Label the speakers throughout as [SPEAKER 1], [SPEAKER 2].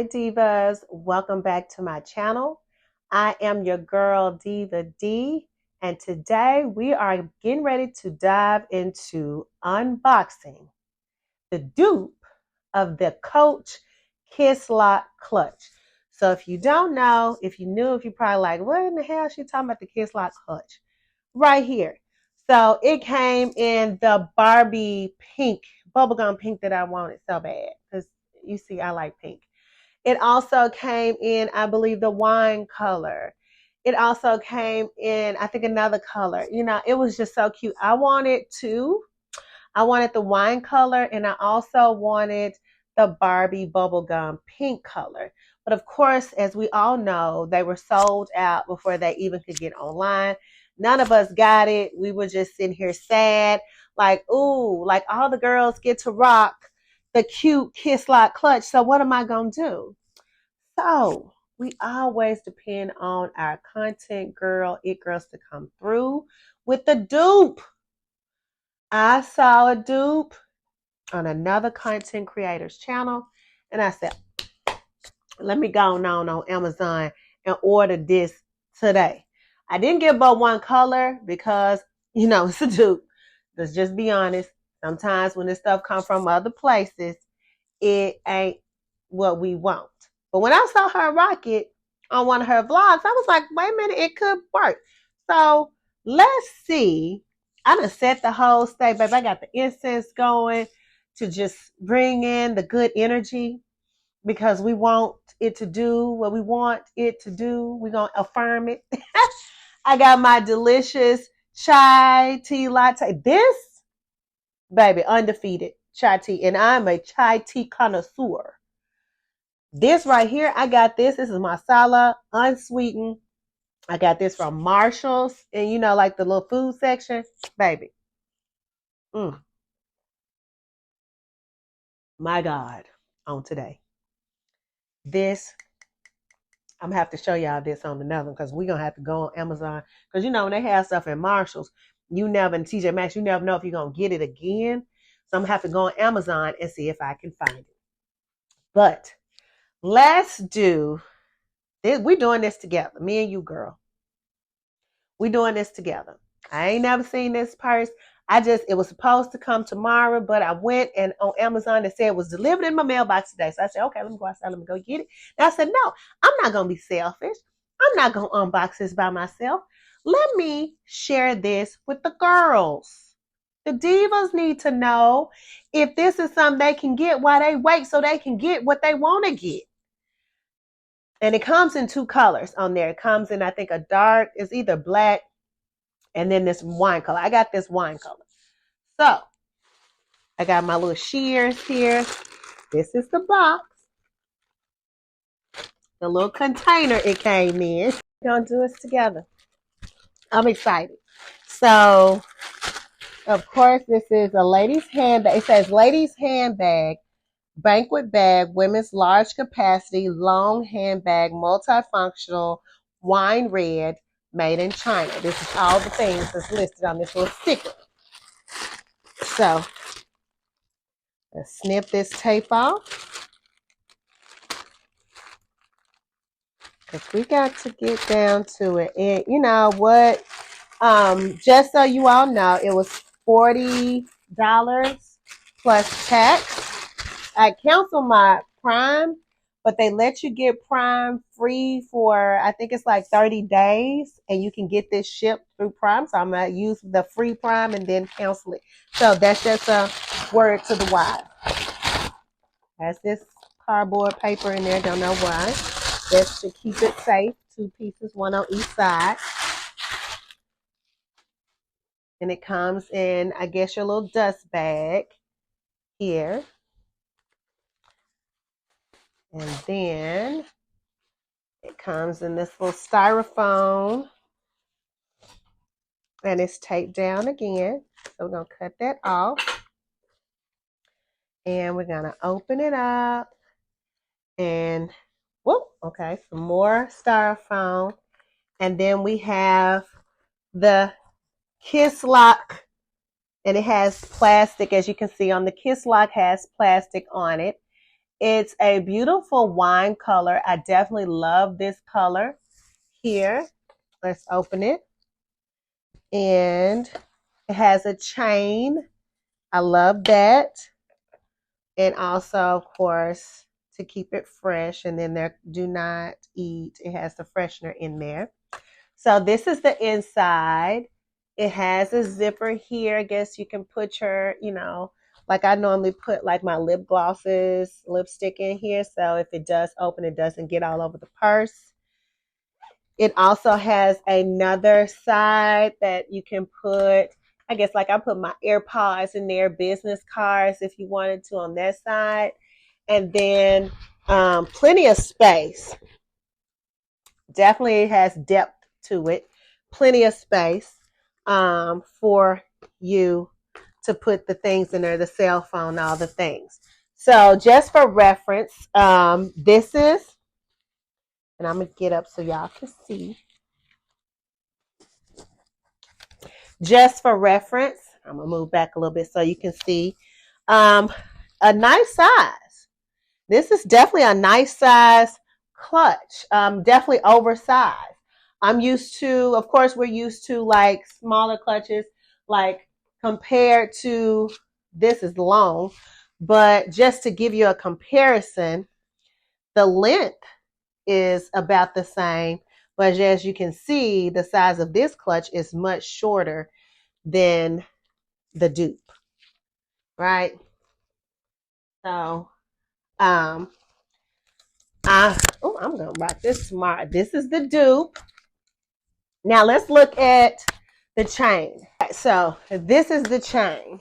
[SPEAKER 1] Hi Divas, welcome back to my channel. I am your girl Diva D, and today we are getting ready to dive into unboxing the dupe of the Coach Kisslock clutch. So if you don't know, if you knew, if you're probably like, what in the hell is she talking about the Kisslock clutch? Right here. So it came in the Barbie pink, bubblegum pink that I wanted so bad. Because you see, I like pink. It also came in, I believe, the wine color. It also came in, I think, another color. You know, it was just so cute. I wanted two. I wanted the wine color, and I also wanted the Barbie bubblegum pink color. But of course, as we all know, they were sold out before they even could get online. None of us got it. We were just sitting here sad, like, ooh, like all the girls get to rock the cute Kisslock clutch. So what am I going to do? So we always depend on our content girl, it girls to come through with the dupe. I saw a dupe on another content creator's channel, and I said, let me go on Amazon and order this today. I didn't get but one color because, you know, it's a dupe. Let's just be honest. Sometimes when this stuff comes from other places, it ain't what we want. But when I saw her rock it on one of her vlogs, I was like, wait a minute, it could work. So let's see. I done set the whole stage, babe. I got the incense going to just bring in the good energy because we want it to do what we want it to do. We're going to affirm it. I got my delicious chai tea latte. This, baby, undefeated chai tea. And I'm a chai tea connoisseur. This right here, I got this. This is masala, unsweetened. I got this from Marshall's. And you know, like the little food section. Baby. My God. On today. This, I'm going to have to show y'all this on another one because we're going to have to go on Amazon. Because, you know, when they have stuff in Marshall's, you never, in TJ Maxx, you never know if you're going to get it again. So I'm going to have to go on Amazon and see if I can find it. But let's do this. We're doing this together. Me and you, girl. We're doing this together. I ain't never seen this purse. It was supposed to come tomorrow, but I went and on Amazon and said it was delivered in my mailbox today. So I said, okay, let me go outside. Let me go get it. And I said, no, I'm not going to be selfish. I'm not going to unbox this by myself. Let me share this with the girls. The divas need to know if this is something they can get while they wait so they can get what they want to get. And it comes in two colors on there. It comes in, I think, a dark, it's either black and then this wine color. I got this wine color. So, I got my little shears here. This is the box. The little container it came in. We're going to do this together. I'm excited. So, of course, this is a ladies' handbag. It says ladies' handbag, banquet bag, women's large capacity, long handbag, multifunctional, wine red, made in China. This is all the things that's listed on this little sticker. So, let's snip this tape off. Because we got to get down to it. And you know what? Just so you all know, it was $40 plus tax. I canceled my Prime, but they let you get Prime free for, I think it's like 30 days, and you can get this shipped through Prime. So I'm going to use the free Prime and then cancel it. So that's just a word to the wise. Has this cardboard paper in there, don't know why. Just to keep it safe. 2 pieces, one on each side. And it comes in, I guess, your little dust bag here. And then it comes in this little styrofoam. And it's taped down again. So we're going to cut that off. And we're going to open it up. And, whoop, okay, some more styrofoam. And then we have the Kisslock. And it has plastic, as you can see on the Kisslock has plastic on it. It's a beautiful wine color. I definitely love this color here. Let's open it. And it has a chain. I love that. And also, of course, to keep it fresh. And then there, do not eat. It has the freshener in there. So this is the inside. It has a zipper here. I guess you can put your, like I normally put like my lip glosses, lipstick in here. So if it does open, it doesn't get all over the purse. It also has another side that you can put, I guess like I put my AirPods in there, business cards if you wanted to on that side. And then plenty of space. Definitely has depth to it. Plenty of space for you to put the things in there, the cell phone, all the things. So just for reference, this is, and I'm going to get up so y'all can see. Just for reference, I'm going to move back a little bit so you can see a nice size. This is definitely a nice size clutch, definitely oversized. I'm used to, of course, we're used to like smaller clutches, like compared to, this is long, but just to give you a comparison, the length is about the same, but as you can see, the size of this clutch is much shorter than the Dupe, right? So, I'm gonna rock this smart. This is the Dupe. Now let's look at the chain. So this is the chain.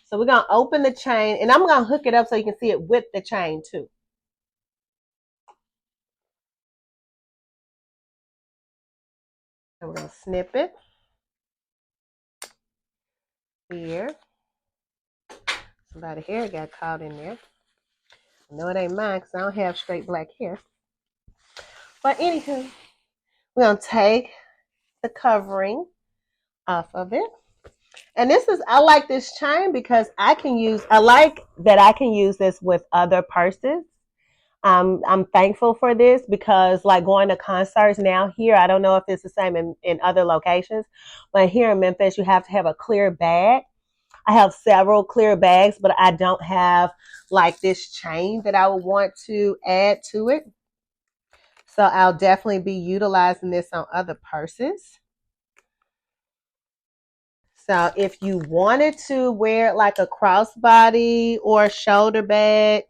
[SPEAKER 1] So we're gonna open the chain, and I'm gonna hook it up so you can see it with the chain too. So we're gonna snip it here. Somebody's hair got caught in there. No, it ain't mine because I don't have straight black hair. But anywho, we're gonna take the covering off of it. And this is, I like this chain because I like that I can use this with other purses. I'm thankful for this because like going to concerts now here, I don't know if it's the same in other locations, but here in Memphis, you have to have a clear bag. I have several clear bags, but I don't have like this chain that I would want to add to it. So I'll definitely be utilizing this on other purses. So if you wanted to wear it like a crossbody or a shoulder bag,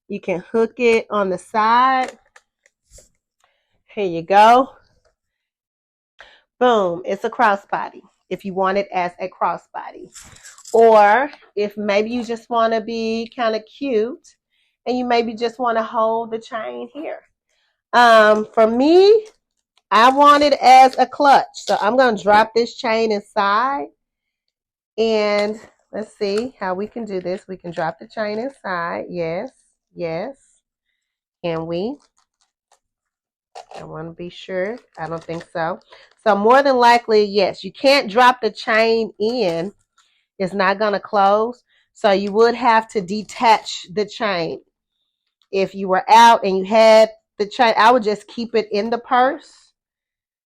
[SPEAKER 1] you can hook it on the side. Here you go. Boom, it's a crossbody if you want it as a crossbody. Or if maybe you just want to be kind of cute and you maybe just want to hold the chain here. For me, I want it as a clutch. So I'm going to drop this chain inside. And let's see how we can do this. We can drop the chain inside. Yes, yes. Can we? I want to be sure. I don't think so. So more than likely, yes. You can't drop the chain in. It's not going to close. So you would have to detach the chain. If you were out and you had the chain, I would just keep it in the purse.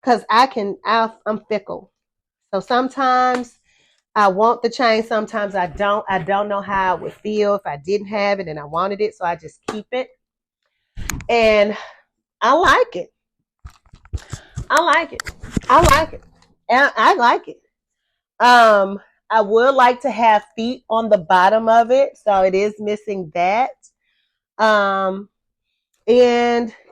[SPEAKER 1] Because I'm fickle. So sometimes I want the chain. Sometimes I don't. I don't know how it would feel if I didn't have it and I wanted it. So I just keep it. And I like it. I like it. I like it. I like it. I would like to have feet on the bottom of it. So it is missing that. And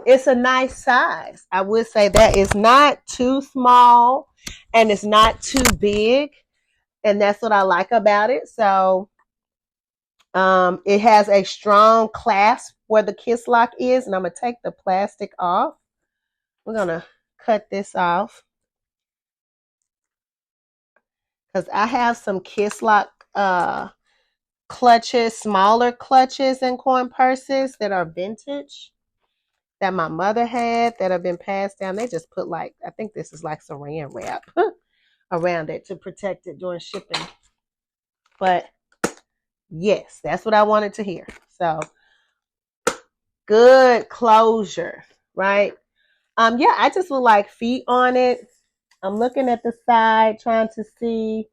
[SPEAKER 1] it's a nice size. I would say that it's not too small and it's not too big. And that's what I like about it. So it has a strong clasp where the Kisslock is. And I'm going to take the plastic off. We're going to cut this off. Because I have some Kisslock clutches, smaller clutches and coin purses that are vintage that my mother had that have been passed down. They just put like, I think this is like saran wrap around it to protect it during shipping. But yes, that's what I wanted to hear. So good closure, right? Yeah, I just would like feet on it. I'm looking at the side, trying to see,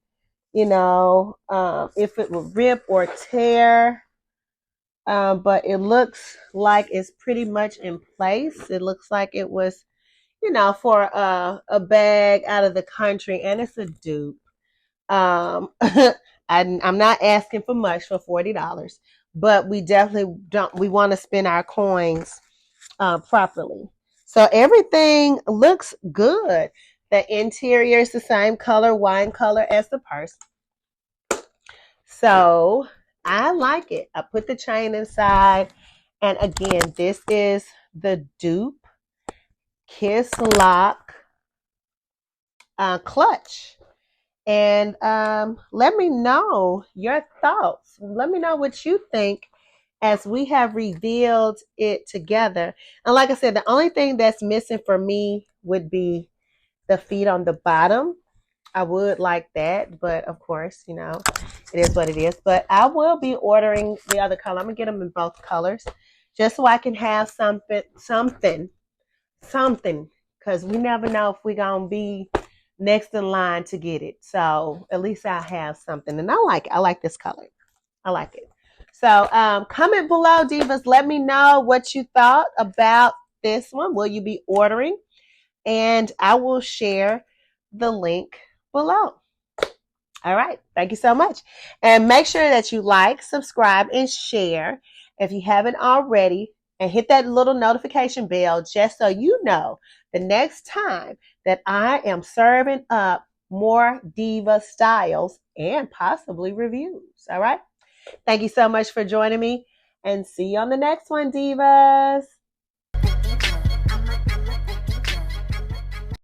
[SPEAKER 1] if it will rip or tear. But it looks like it's pretty much in place. It looks like it was, for a bag out of the country, and it's a dupe. I'm not asking for much for $40, but we definitely don't. We want to spend our coins properly. So everything looks good. The interior is the same color, wine color as the purse. So I like it. I put the chain inside. And again, this is the Dupe Kisslock clutch. And let me know your thoughts. Let me know what you think as we have revealed it together. And like I said, the only thing that's missing for me would be the feet on the bottom. I would like that, but of course, it is what it is. But I will be ordering the other color. I'm gonna get them in both colors, just so I can have something, because we never know if we're gonna be next in line to get it. So at least I have something, and I like this color. I like it. So comment below, divas. Let me know what you thought about this one. Will you be ordering? And I will share the link below. All right. Thank you so much. And make sure that you like, subscribe, and share if you haven't already. And hit that little notification bell just so you know the next time that I am serving up more diva styles and possibly reviews. All right. Thank you so much for joining me. And see you on the next one, divas.